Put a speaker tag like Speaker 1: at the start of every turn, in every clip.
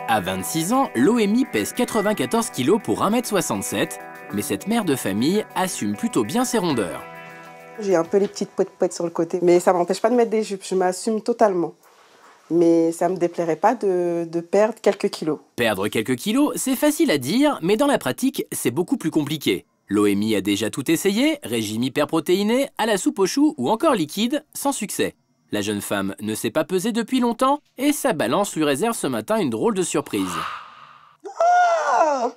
Speaker 1: À 26 ans, Loémie pèse 94 kg pour 1,67 m, mais cette mère de famille assume plutôt bien ses rondeurs.
Speaker 2: J'ai un peu les petites poètes sur le côté, mais ça ne m'empêche pas de mettre des jupes, je m'assume totalement. Mais ça ne me déplairait pas de perdre quelques kilos.
Speaker 1: Perdre quelques kilos, c'est facile à dire, mais dans la pratique, c'est beaucoup plus compliqué. Loémie a déjà tout essayé, régime hyperprotéiné, à la soupe aux choux ou encore liquide, sans succès. La jeune femme ne s'est pas pesée depuis longtemps et sa balance lui réserve ce matin une drôle de surprise.
Speaker 2: Ah,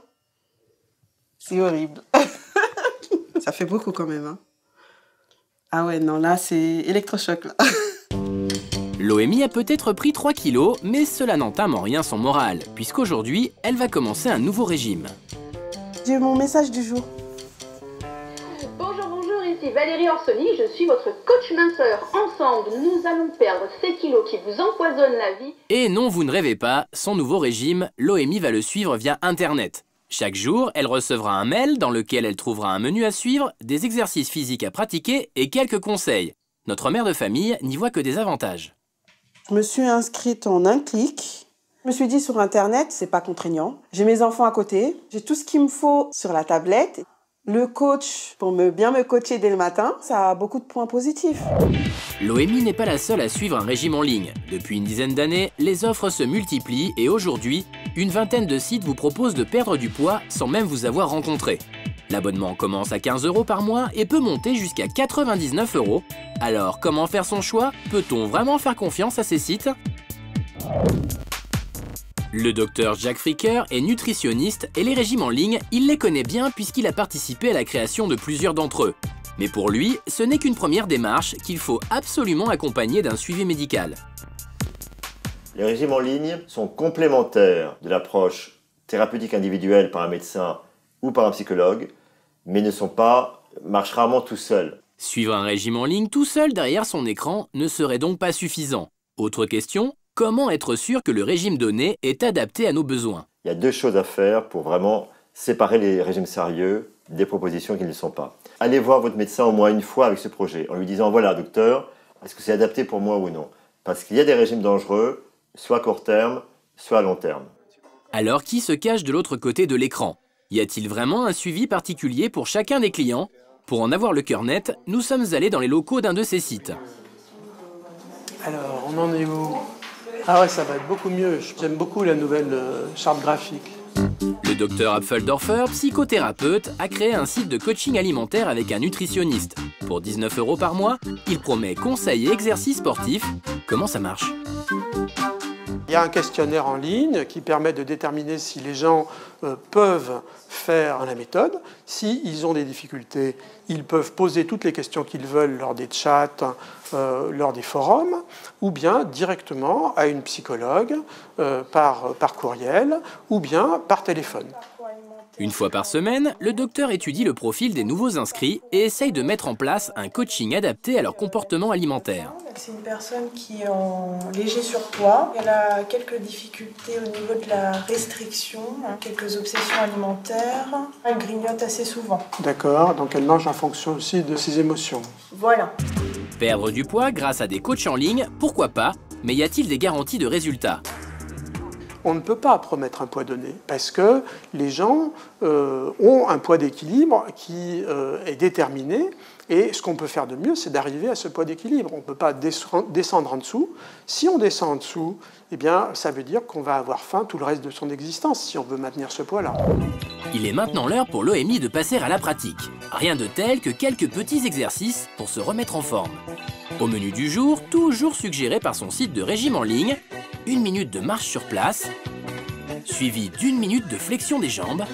Speaker 2: c'est horrible. Ça fait beaucoup quand même, hein. Ah ouais, non, là, c'est électrochoc, là.
Speaker 1: Loémie a peut-être pris 3 kilos, mais cela n'entame en rien son moral, puisqu'aujourd'hui, elle va commencer un nouveau régime.
Speaker 2: J'ai mon message du jour.
Speaker 3: Bonjour, ici Valérie Orsoni, je suis votre coach minceur. Ensemble, nous allons perdre ces kilos qui vous empoisonnent la vie.
Speaker 1: Et non, vous ne rêvez pas, son nouveau régime, Loémie va le suivre via Internet. Chaque jour, elle recevra un mail dans lequel elle trouvera un menu à suivre, des exercices physiques à pratiquer et quelques conseils. Notre mère de famille n'y voit que des avantages.
Speaker 2: Je me suis inscrite en un clic. Je me suis dit sur Internet, c'est pas contraignant. J'ai mes enfants à côté, j'ai tout ce qu'il me faut sur la tablette. Le coach, pour bien me coacher dès le matin, ça a beaucoup de points positifs.
Speaker 1: Loémie n'est pas la seule à suivre un régime en ligne. Depuis une dizaine d'années, les offres se multiplient et aujourd'hui, une vingtaine de sites vous proposent de perdre du poids sans même vous avoir rencontré. L'abonnement commence à 15 € par mois et peut monter jusqu'à 99 €. Alors, comment faire son choix? Peut-on vraiment faire confiance à ces sites? Le docteur Jacques Fricker est nutritionniste et les régimes en ligne, il les connaît bien puisqu'il a participé à la création de plusieurs d'entre eux. Mais pour lui, ce n'est qu'une première démarche qu'il faut absolument accompagner d'un suivi médical.
Speaker 4: Les régimes en ligne sont complémentaires de l'approche thérapeutique individuelle par un médecin ou par un psychologue, mais marchent rarement tout seuls.
Speaker 1: Suivre un régime en ligne tout seul derrière son écran ne serait donc pas suffisant. Autre question, comment être sûr que le régime donné est adapté à nos besoins?
Speaker 4: Il y a deux choses à faire pour vraiment séparer les régimes sérieux des propositions qui ne le sont pas. Allez voir votre médecin au moins une fois avec ce projet, en lui disant « Voilà, docteur, est-ce que c'est adapté pour moi ou non ?» Parce qu'il y a des régimes dangereux, soit à court terme, soit à long terme.
Speaker 1: Alors qui se cache de l'autre côté de l'écran? Y a-t-il vraiment un suivi particulier pour chacun des clients? Pour en avoir le cœur net, nous sommes allés dans les locaux d'un de ces sites.
Speaker 5: Alors, on en est où? Ah ouais, ça va être beaucoup mieux. J'aime beaucoup la nouvelle charte graphique.
Speaker 1: Le docteur Apfeldorfer, psychothérapeute, a créé un site de coaching alimentaire avec un nutritionniste. Pour 19 € par mois, il promet conseils et exercices sportifs. Comment ça marche?
Speaker 5: Il y a un questionnaire en ligne qui permet de déterminer si les gens peuvent faire la méthode. S'ils ont des difficultés, ils peuvent poser toutes les questions qu'ils veulent lors des chats, lors des forums, ou bien directement à une psychologue par courriel, ou bien par téléphone.
Speaker 1: Une fois par semaine, le docteur étudie le profil des nouveaux inscrits et essaye de mettre en place un coaching adapté à leur comportement alimentaire.
Speaker 6: C'est une personne qui est en léger surpoids. Elle a quelques difficultés au niveau de la restriction, quelques obsessions alimentaires. Elle grignote assez souvent.
Speaker 5: D'accord, donc elle mange en fonction aussi de ses émotions.
Speaker 6: Voilà.
Speaker 1: Perdre du poids grâce à des coachs en ligne, pourquoi pas? Mais y a-t-il des garanties de résultats?
Speaker 5: On ne peut pas promettre un poids donné parce que les gens ont un poids d'équilibre qui est déterminé et ce qu'on peut faire de mieux, c'est d'arriver à ce poids d'équilibre. On ne peut pas descendre en dessous. Si on descend en dessous, eh bien, ça veut dire qu'on va avoir faim tout le reste de son existence si on veut maintenir ce poids-là.
Speaker 1: Il est maintenant l'heure pour Loémie de passer à la pratique. Rien de tel que quelques petits exercices pour se remettre en forme. Au menu du jour, toujours suggéré par son site de régime en ligne, 1 minute de marche sur place, suivi d'1 minute de flexion des jambes,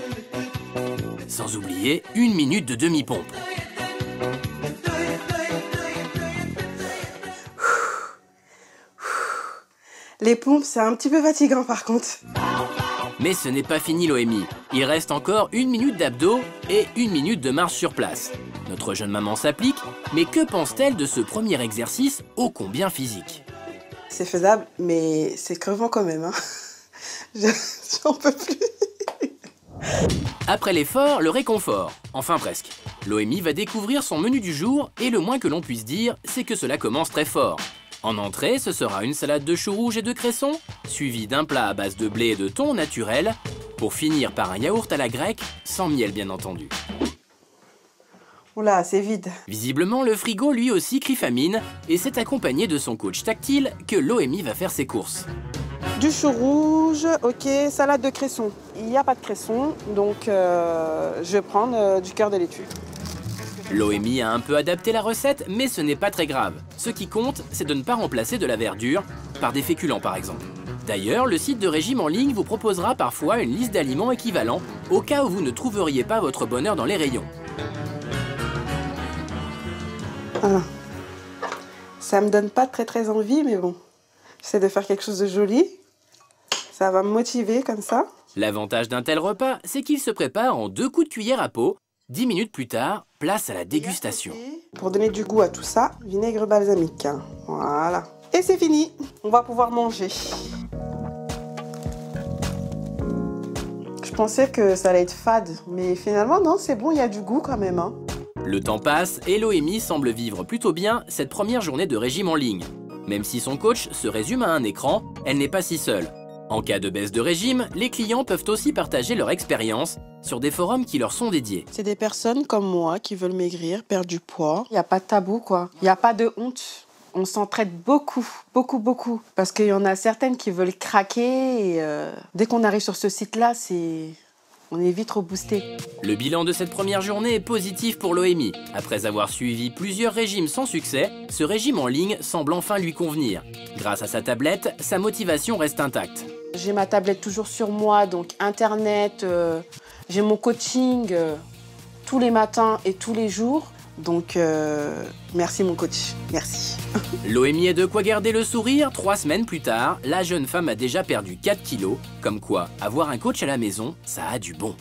Speaker 1: sans oublier 1 minute de demi-pompe.
Speaker 2: Les pompes, c'est un petit peu fatigant par contre.
Speaker 1: Mais ce n'est pas fini Loémie. Il reste encore 1 minute d'abdos et 1 minute de marche sur place. Notre jeune maman s'applique, mais que pense-t-elle de ce premier exercice ô combien physique?
Speaker 2: C'est faisable, mais c'est crevant quand même, hein. J'en peux plus.
Speaker 1: Après l'effort, le réconfort. Enfin presque. Loémie va découvrir son menu du jour et le moins que l'on puisse dire, c'est que cela commence très fort. En entrée, ce sera une salade de choux rouges et de cresson, suivie d'un plat à base de blé et de thon naturel, pour finir par un yaourt à la grecque, sans miel bien entendu.
Speaker 2: Oula, c'est vide.
Speaker 1: Visiblement, le frigo lui aussi crie famine, et c'est accompagné de son coach tactile que Loémie va faire ses courses.
Speaker 2: Du chou rouge, ok, salade de cresson. Il n'y a pas de cresson, donc je vais prendre du cœur de laitue.
Speaker 1: Loémie a un peu adapté la recette, mais ce n'est pas très grave. Ce qui compte, c'est de ne pas remplacer de la verdure par des féculents par exemple. D'ailleurs, le site de régime en ligne vous proposera parfois une liste d'aliments équivalents au cas où vous ne trouveriez pas votre bonheur dans les rayons.
Speaker 2: Ah. Ça me donne pas très envie, mais bon, j'essaie de faire quelque chose de joli. Ça va me motiver comme ça.
Speaker 1: L'avantage d'un tel repas, c'est qu'il se prépare en 2 coups de cuillère à peau. 10 minutes plus tard, place à la dégustation.
Speaker 2: Pour donner du goût à tout ça, vinaigre balsamique. Voilà. Et c'est fini. On va pouvoir manger. Je pensais que ça allait être fade, mais finalement, non, c'est bon, il y a du goût quand même. Hein.
Speaker 1: Le temps passe et Loémie semble vivre plutôt bien cette première journée de régime en ligne. Même si son coach se résume à un écran, elle n'est pas si seule. En cas de baisse de régime, les clients peuvent aussi partager leur expérience sur des forums qui leur sont dédiés.
Speaker 2: C'est des personnes comme moi qui veulent maigrir, perdre du poids. Il n'y a pas de tabou, quoi. Il n'y a pas de honte. On s'entraide beaucoup. Parce qu'il y en a certaines qui veulent craquer. Et dès qu'on arrive sur ce site-là, on est vite reboosté.
Speaker 1: Le bilan de cette première journée est positif pour Loémie. Après avoir suivi plusieurs régimes sans succès, ce régime en ligne semble enfin lui convenir. Grâce à sa tablette, sa motivation reste intacte.
Speaker 2: J'ai ma tablette toujours sur moi, donc Internet, j'ai mon coaching tous les matins et tous les jours. Donc, merci mon coach, merci.
Speaker 1: Loémie est de quoi garder le sourire. 3 semaines plus tard, la jeune femme a déjà perdu 4 kilos. Comme quoi, avoir un coach à la maison, ça a du bon.